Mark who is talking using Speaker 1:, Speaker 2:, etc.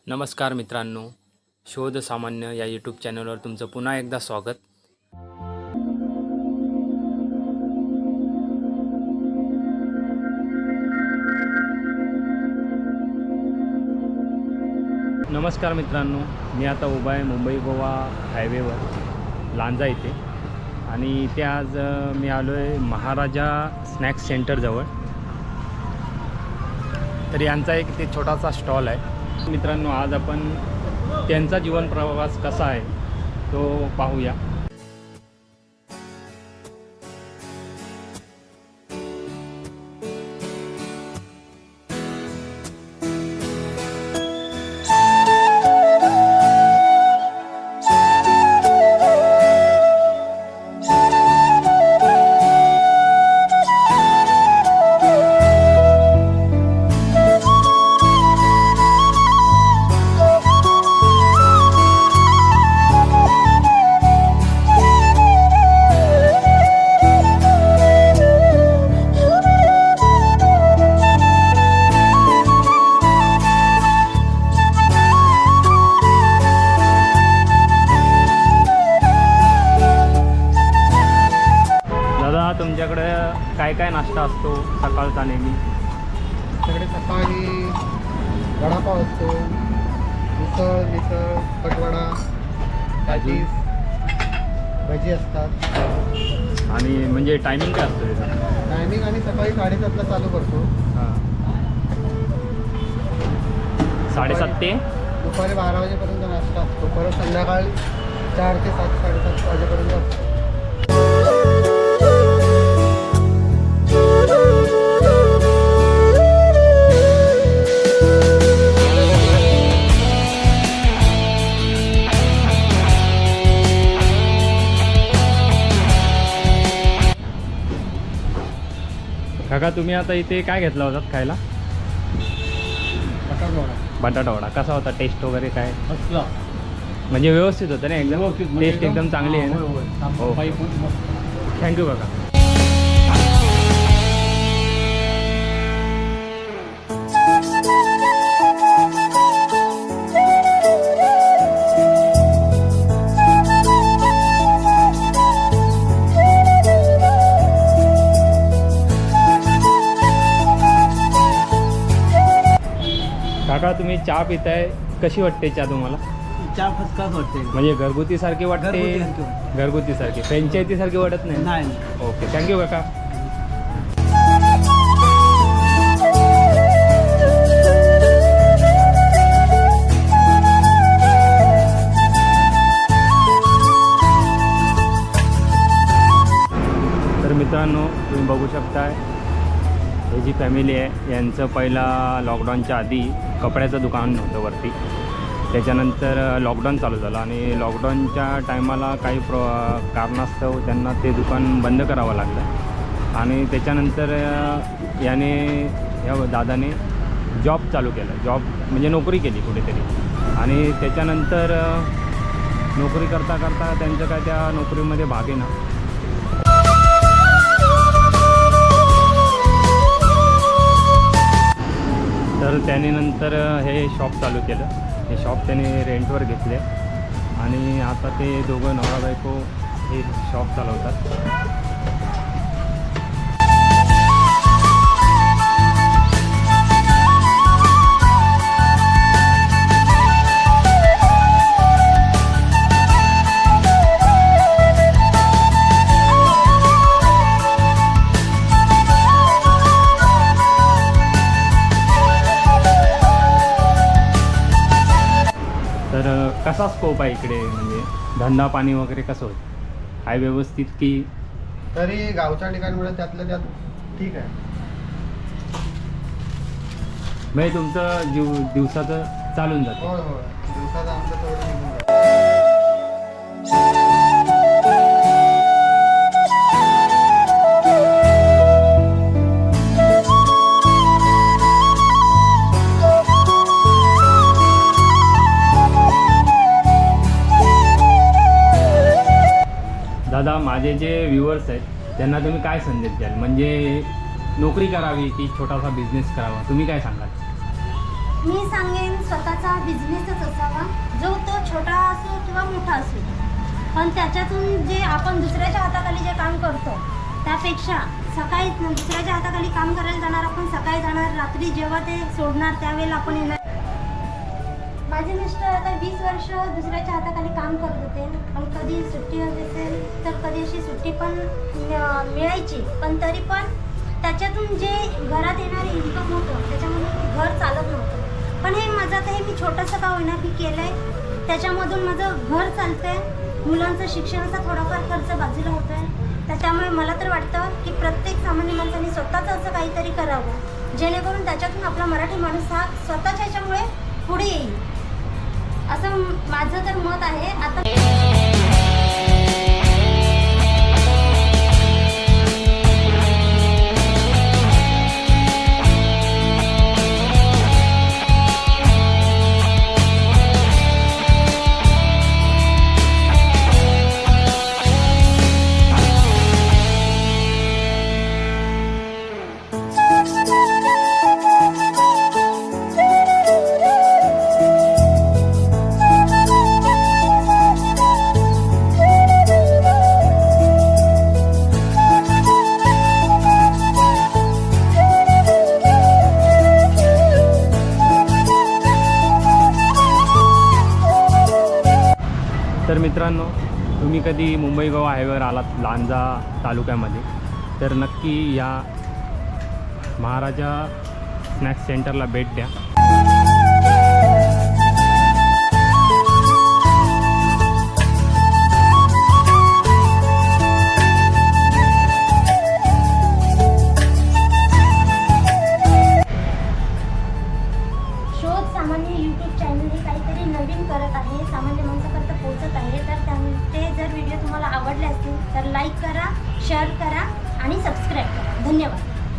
Speaker 1: नमस्कार मित्रांनो, शोध सामान्य या यूट्यूब चॅनलवर तुमचं पुन्हा एकदा स्वागत. नमस्कार मित्रांनो, मी आता उभा आहे मुंबई गोवा हायवेवर लांजा इथे आणि इथे आज मी आलो आहे महाराजा स्नॅक्स सेंटरजवळ. तर यांचा एक ते छोटासा स्टॉल आहे. मित्रांनो, आज आपण त्यांचा जीवन प्रवास कसा आहे तो पाहूया. तुमच्याकडे काय काय नाश्ता असतो सकाळचा नेहमी?
Speaker 2: आमच्याकडे सकाळी वडापाव असतो, मिसळ, कटवडा, भाजी, भजी असतात.
Speaker 1: आणि म्हणजे टायमिंग काय असतो त्याचा?
Speaker 2: टायमिंग आणि सकाळी 7:30ला चालू करतो.
Speaker 1: हां, 7:30 ते
Speaker 2: दुपारी 12 वाजेपर्यंत नाश्ता असतो. परत संध्याकाळी 4 ते 7, 7:30 वाजेपर्यंत असतो.
Speaker 1: काका, तुम्ही आता इथे काय घेतला होता खायला? बटाटा वडा. कसा होता? टेस्ट वगैरे काय? म्हणजे व्यवस्थित होतं ना? एकदम टेस्ट एकदम चांगली आहे ना? हो, थँक्यू काका. काका, तुम्ही चहा पिताय, कशी वाटते चहा तुम्हाला?
Speaker 2: चहा फर्स्ट क्लास वाटते.
Speaker 1: म्हणजे घरगुती सारखी वाटते? घरगुती सारखी, फ्रँचायझी सारखी वाटत नाही?
Speaker 2: नाही.
Speaker 1: ओके, थँक्यू काका. तर मित्रांनो, तुम्ही बघू शकताय, ही जी फॅमिली आहे यांचं पहिला लॉकडाऊनच्या आधी कपड्याचं दुकान होतं वरती. त्याच्यानंतर लॉकडाऊन चालू झालं आणि लॉकडाऊनच्या टायमाला काही कारणास्तव त्यांना ते दुकान बंद करावं लागलं. आणि त्याच्यानंतर या दादाने जॉब चालू केला. जॉब म्हणजे नोकरी केली कुठेतरी. आणि त्याच्यानंतर नोकरी करता करता त्यांचं काय त्या नोकरीमध्ये भाग आहे ना, तर त्याने नंतर हे शॉप चालू केलं. हे शॉप त्याने रेंटवर घेतले आणि आता ते दोघं नवरा बायको हे शॉप चालवतात. तर कसा स्कोप आहे इकडे? म्हणजे धंदा पाणी वगैरे कसं होतं? आहे व्यवस्थित की?
Speaker 2: तरी गावच्या ठिकाणमुळे त्यातल्या त्यात ठीक आहे.
Speaker 1: म्हणजे तुमचं दिवसाचं चालून जातं?
Speaker 2: होय होय, दिवसाचं आमचं तेवढं निघून जातं.
Speaker 1: दादा, माझे जे व्ह्युअर्स आहेत त्यांना तुम्ही काय संदेश द्याल? म्हणजे नोकरी करावी की छोटासा बिझनेस करावा, तुम्ही काय सांगाल?
Speaker 3: मी सांगेन स्वतःचा बिझनेसच असावा, जो तो छोटा असो किंवा मोठा असो, पण त्याच्यातून जे आपण दुसऱ्याच्या हाताखाली जे काम करतो त्यापेक्षा सकाळी दुसऱ्याच्या हाताखाली काम करायला जाणार, आपण सकाळी जाणार, रात्री जेव्हा ते सोडणार त्यावेळेला आपण येणार. माझे मिस्टर आता 20 वर्ष दुसऱ्याच्या हाताखाली काम करत होते, पण कधी सुट्टी असेल तर कधी अशी सुट्टी पण मिळायची, पण तरी पण त्याच्यातून जे घरात येणारे इन्कम होतं त्याच्यामधून घर चालत नव्हतं. पण हे माझं आता हे मी छोटंसं का होईना की केलं आहे, त्याच्यामधून माझं घर चालतं आहे, मुलांचं शिक्षणाचा थोडाफार खर्च बाजूला होतो आहे. त्याच्यामुळे मला तर वाटतं की प्रत्येक सामान्य माणसाने स्वतःचं असं काहीतरी करावं, जेणेकरून त्याच्यातून आपला मराठी माणूस हा स्वतःच्या ह्याच्यामुळे पुढे येईल, असं माझं तर मत आहे. आता
Speaker 1: तर मित्रांनो, तुम्ही कधी मुंबई गोवा हायवेवर आलात लांजा तालुक्यामध्ये तर नक्की या महाराजा स्नॅक्स सेंटरला भेट द्या.
Speaker 3: सामान्य यूट्यूब चॅनल हे काहीतरी नवीन करत आहे, सामान्य माणसापर्यंत पोहोचत आहे. तर ते जर व्हिडिओ तुम्हाला आवडले असतील तर लाईक करा, शेअर करा आणि सबस्क्राईब करा. धन्यवाद.